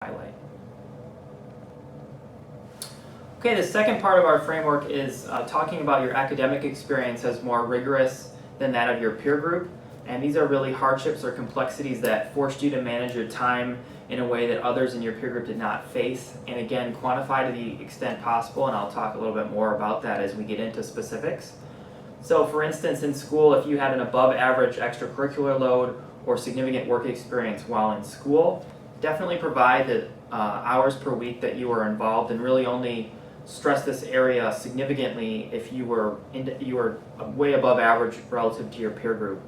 highlight. Okay, the second part of our framework is talking about your academic experience as more rigorous than that of your peer group. And these are really hardships or complexities that forced you to manage your time in a way that others in your peer group did not face. And again, quantify to the extent possible, and I'll talk a little bit more about that as we get into specifics. So for instance, in school, if you had an above average extracurricular load or significant work experience while in school, definitely provide the hours per week that you were involved, and really only stress this area significantly if you were way above average relative to your peer group.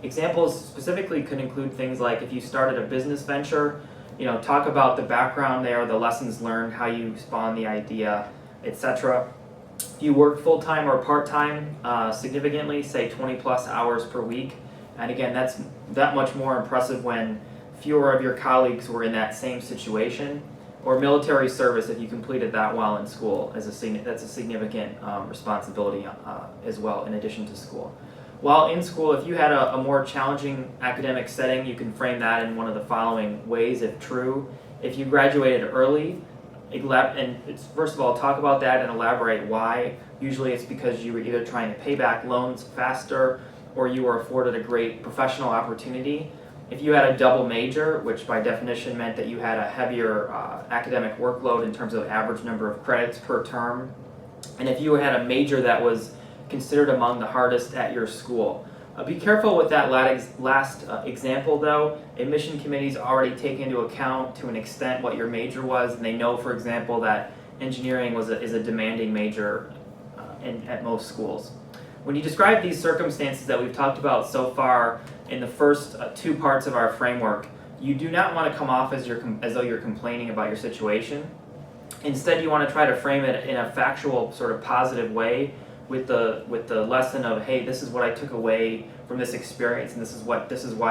Examples specifically could include things like if you started a business venture, talk about the background there, the lessons learned, how you spawned the idea, etc. If you work full-time or part-time significantly, say 20 plus hours per week, and again, that's that much more impressive when fewer of your colleagues were in that same situation. Or military service, if you completed that while in school, that's a significant responsibility as well, in addition to school. While in school, if you had a more challenging academic setting, you can frame that in one of the following ways, if true. If you graduated early, first of all, talk about that and elaborate why. Usually it's because you were either trying to pay back loans faster or you were afforded a great professional opportunity. If you had a double major, which by definition meant that you had a heavier academic workload in terms of average number of credits per term, and if you had a major that was considered among the hardest at your school. Be careful with that last example though. Admission committees already take into account to an extent what your major was, and they know, for example, that engineering is a demanding major at most schools. When you describe these circumstances that we've talked about so far in the first two parts of our framework, you do not want to come off as though you're complaining about your situation. Instead, you want to try to frame it in a factual, sort of positive way with the lesson of, hey, this is what I took away from this experience, and this is why